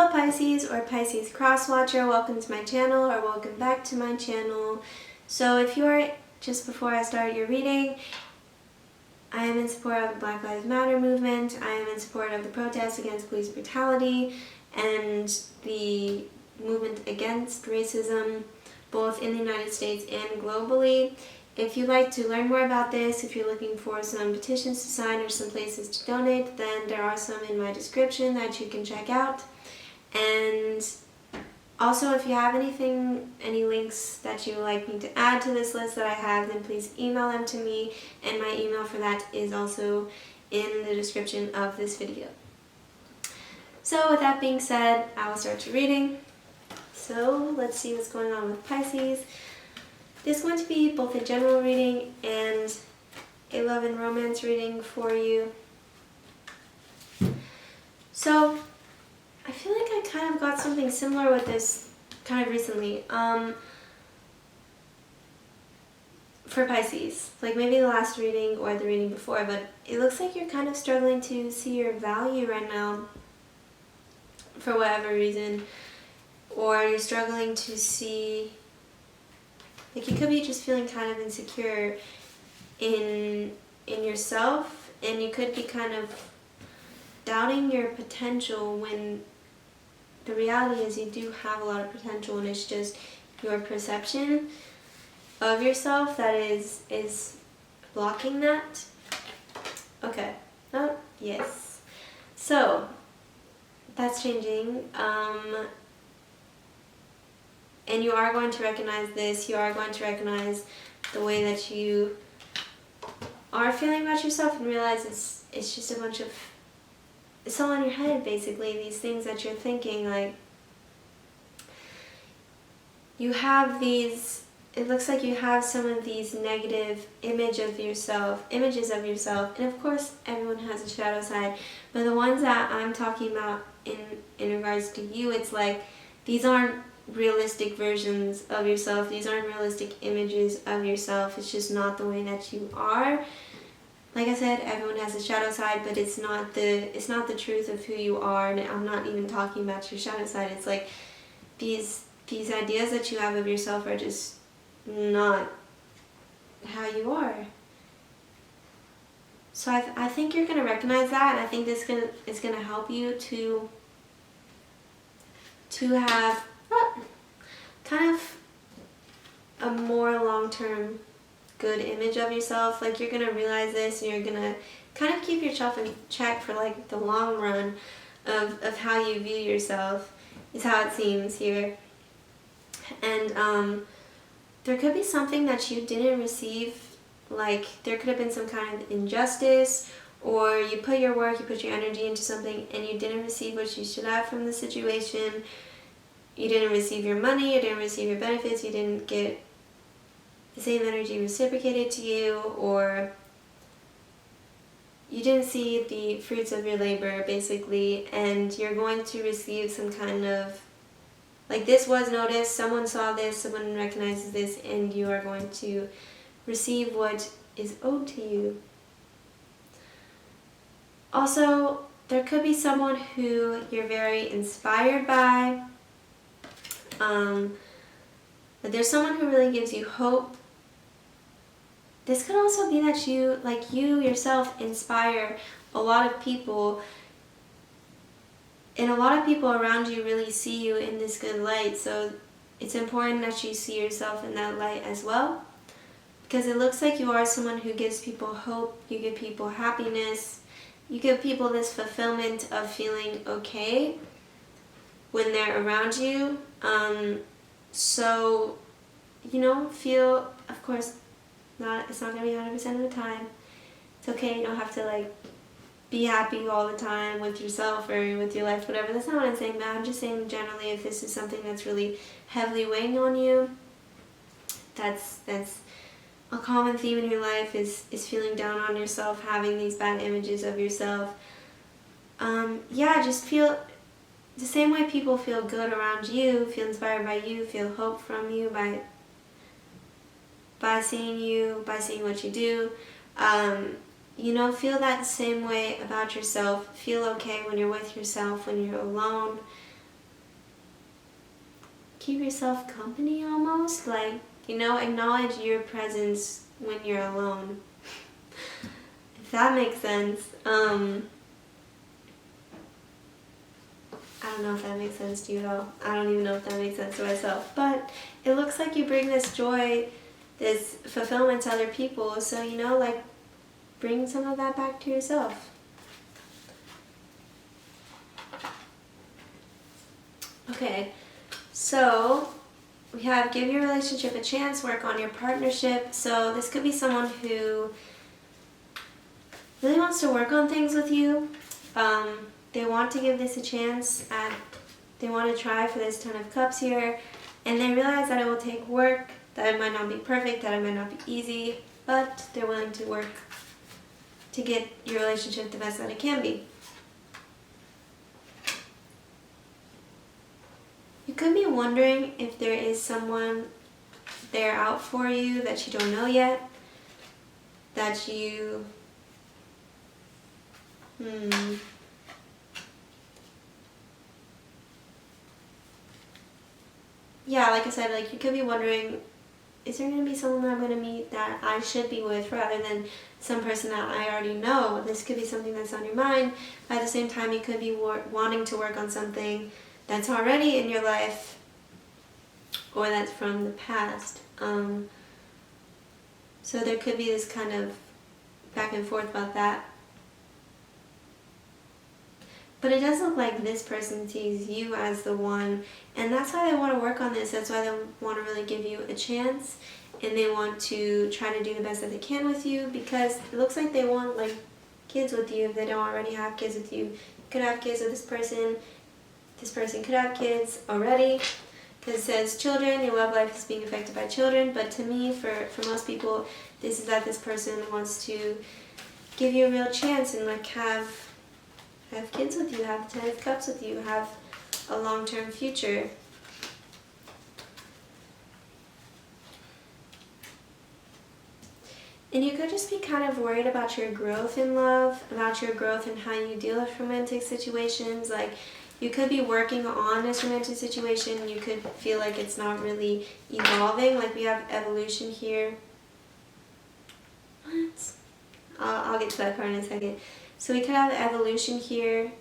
Hello Pisces or Pisces cross watcher, welcome to my channel or welcome back to my channel. So if you are just before I start your reading, I am in support of the Black Lives Matter movement. I am in support of the protests against police brutality and the movement against racism, both in the United States and globally. If you'd like to learn more about this, if you're looking for some petitions to sign or some places to donate, then there are some in my description that you can check out. And also, if you have any links that you would like me to add to this list that I have, then please email them to me, and my email for that is also in the description of this video. So with that being said, I will start your reading. So let's see what's going on with Pisces. This is going to be both a general reading and a love and romance reading for you. So I feel like I kind of got something similar with this kind of recently. For Pisces, like maybe the last reading or the reading before, but it looks like you're kind of struggling to see your value right now for whatever reason, or you're struggling to see, like you could be just feeling kind of insecure in yourself, and you could be kind of doubting your potential when the reality is you do have a lot of potential, and it's just your perception of yourself that is blocking that. Okay. Oh, yes. So that's changing. And you are going to recognize this. You are going to recognize the way that you are feeling about yourself and realize it's just a bunch of, it's all in your head basically, these things that you're thinking. Like you have these, it looks like you have some of these negative images of yourself, and of course everyone has a shadow side, but the ones that I'm talking about in regards to you, it's like these aren't realistic versions of yourself, these aren't realistic images of yourself, it's just not the way that you are. Like I said, everyone has a shadow side, but it's not the truth of who you are, and I'm not even talking about your shadow side. It's like these ideas that you have of yourself are just not how you are. So I think you're gonna recognize that, and I think it's gonna help you to have kind of a more long-term good image of yourself. Like you're gonna realize this, and you're gonna kind of keep yourself in check for like the long run of how you view yourself, is how it seems here. And there could be something that you didn't receive, like there could have been some kind of injustice, or you put your work, you put your energy into something and you didn't receive what you should have from the situation. You didn't receive your money, you didn't receive your benefits, you didn't get the same energy reciprocated to you, or you didn't see the fruits of your labor basically, and you're going to receive some kind of, like this was noticed, someone saw this, someone recognizes this, and you are going to receive what is owed to you. Also, there could be someone who you're very inspired by. But there's someone who really gives you hope. This could also be that you yourself inspire a lot of people, and a lot of people around you really see you in this good light. So it's important that you see yourself in that light as well, because it looks like you are someone who gives people hope, you give people happiness, you give people this fulfillment of feeling okay when they're around you. So, feel, of course, it's not going to be 100% of the time. It's okay, you don't have to like be happy all the time with yourself or with your life, whatever. That's not what I'm saying, but I'm just saying generally, if this is something that's really heavily weighing on you, that's a common theme in your life, is feeling down on yourself, having these bad images of yourself. Just feel the same way people feel good around you, feel inspired by you, feel hope from you by seeing you, by seeing what you do. Feel that same way about yourself. Feel okay when you're with yourself, when you're alone. keep yourself company almost, like, you know, acknowledge your presence when you're alone. If that makes sense. I don't know if that makes sense to you at all. I don't even know if that makes sense to myself. But it looks like you bring this joy, this fulfillment to other people. So, you know, like, bring some of that back to yourself. Okay, so we have give your relationship a chance, work on your partnership. So this could be someone who really wants to work on things with you. They want to give this a chance, and they want to try for this 10 of Cups here, and they realize that it will take work, that it might not be perfect, that it might not be easy, but they're willing to work to get your relationship the best that it can be. You could be wondering if there is someone there out for you that you don't know yet, that you yeah, like I said, like, you could be wondering, is there going to be someone that I'm going to meet that I should be with rather than some person that I already know? This could be something that's on your mind. But at the same time, you could be wanting to work on something that's already in your life or that's from the past. So there could be this kind of back and forth about that. But it does look like this person sees you as the one, and that's why they want to work on this. That's why they want to really give you a chance, and they want to try to do the best that they can with you, because it looks like they want, like, kids with you if they don't already have kids with you. You could have kids with this person. This person could have kids already, because it says children, your love life is being affected by children. But to me, for most people, this is that this person wants to give you a real chance and, like, have kids with you, have 10 of Cups with you, have a long-term future. And you could just be kind of worried about your growth in love, about your growth in how you deal with romantic situations. Like, you could be working on this romantic situation, you could feel like it's not really evolving. Like, we have evolution here. What? I'll get to that card in a second. So we could have evolution here.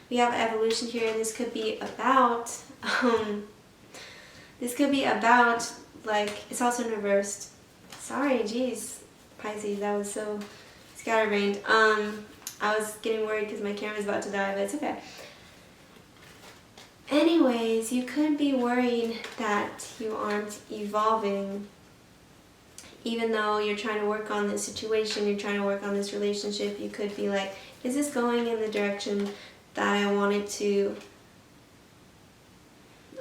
We have evolution here. This could be about, like, it's also reversed. Sorry, geez, Pisces, that was so scatterbrained. I was getting worried because my camera's about to die, but it's okay. Anyways, you could be worried that you aren't evolving. Even though you're trying to work on this situation, you're trying to work on this relationship, you could be like, is this going in the direction that I want it to?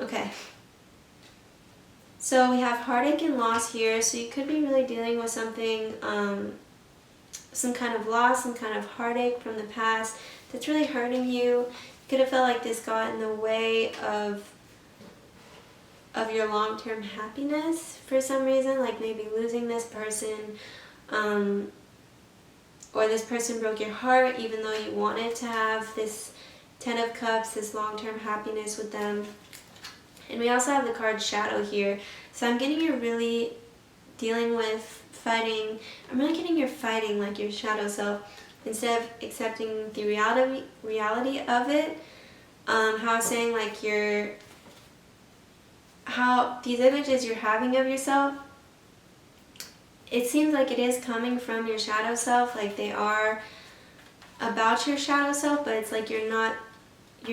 Okay. So we have heartache and loss here, so you could be really dealing with something, some kind of loss, some kind of heartache from the past that's really hurting you. You could have felt like this got in the way of your long-term happiness for some reason, like maybe losing this person, or this person broke your heart even though you wanted to have this 10 of Cups, this long-term happiness with them. And we also have the card Shadow here. So I'm getting you're really dealing with fighting. I'm really getting you're fighting like your shadow self instead of accepting the reality of it. How I was saying, like, how these images you're having of yourself, it seems like it is coming from your shadow self, like they are about your shadow self, but it's like you're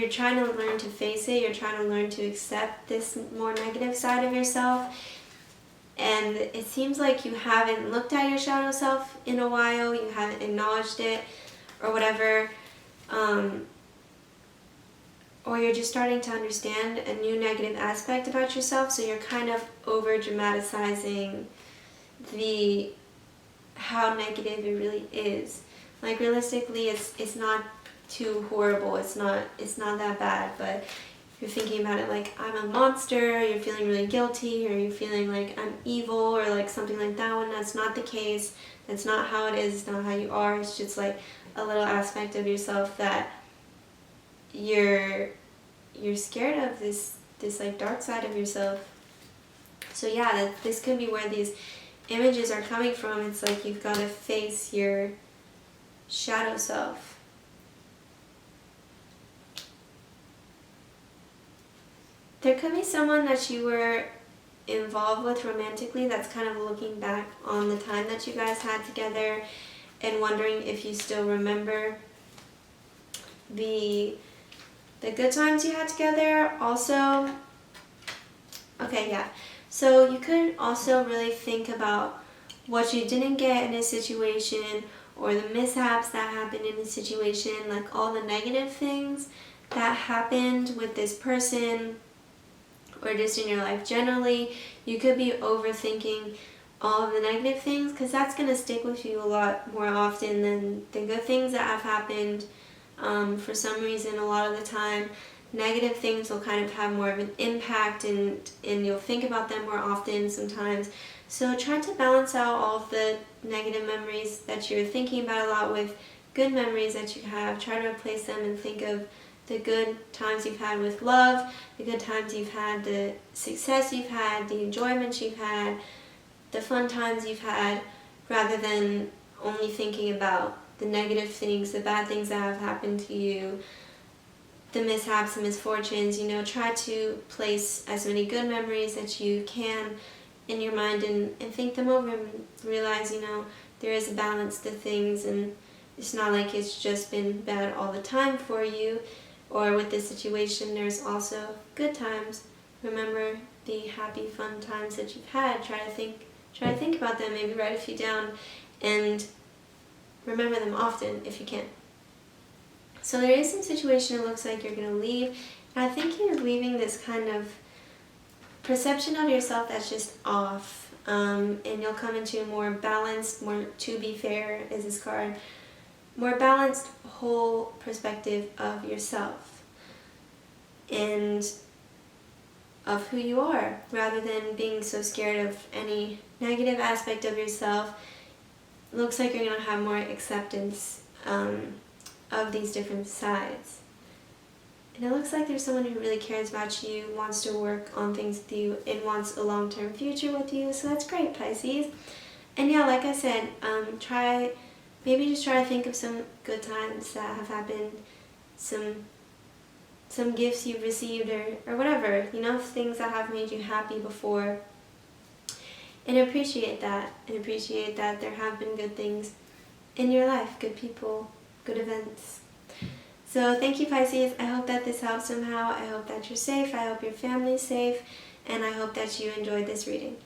trying to learn to face it, you're trying to learn to accept this more negative side of yourself, and it seems like you haven't looked at your shadow self in a while, you haven't acknowledged it, or whatever, or you're just starting to understand a new negative aspect about yourself, so you're kind of over dramatizing how negative it really is. Like, realistically, it's not too horrible, it's not that bad, but you're thinking about it like, I'm a monster, you're feeling really guilty, or you're feeling like I'm evil, or like something like that, when that's not the case. That's not how it is, it's not how you are. It's just like a little aspect of yourself that you're scared of, this this like dark side of yourself. So yeah, this could be where these images are coming from. It's like you've got to face your shadow self. There could be someone that you were involved with romantically that's kind of looking back on the time that you guys had together and wondering if you still remember the good times you had together. Also, okay, yeah. So you could also really think about what you didn't get in a situation, or the mishaps that happened in a situation, like all the negative things that happened with this person, or just in your life generally. You could be overthinking all of the negative things, because that's going to stick with you a lot more often than the good things that have happened. For some reason, a lot of the time, negative things will kind of have more of an impact, and you'll think about them more often sometimes. So try to balance out all of the negative memories that you're thinking about a lot with good memories that you have. Try to replace them and think of the good times you've had with love, the good times you've had, the success you've had, the enjoyment you've had, the fun times you've had, rather than only thinking about the negative things, the bad things that have happened to you, the mishaps and misfortunes. Try to place as many good memories that you can in your mind and think them over, and realize, there is a balance to things, and it's not like it's just been bad all the time for you. Or with this situation, there's also good times. Remember the happy, fun times that you've had. Try to think about them. Maybe write a few down and remember them often if you can. So there is some situation it looks like you're going to leave. And I think you're leaving this kind of perception of yourself that's just off. And you'll come into a more balanced, more to be fair is this card, more balanced whole perspective of yourself and of who you are, rather than being so scared of any negative aspect of yourself. It looks like you're going to have more acceptance of these different sides. And it looks like there's someone who really cares about you, wants to work on things with you, and wants a long-term future with you. So that's great, Pisces. And yeah, like I said, maybe just try to think of some good times that have happened, some gifts you've received, or whatever, things that have made you happy before. And appreciate that, there have been good things in your life, good people, good events. So thank you, Pisces. I hope that this helps somehow. I hope that you're safe. I hope your family's safe. And I hope that you enjoyed this reading.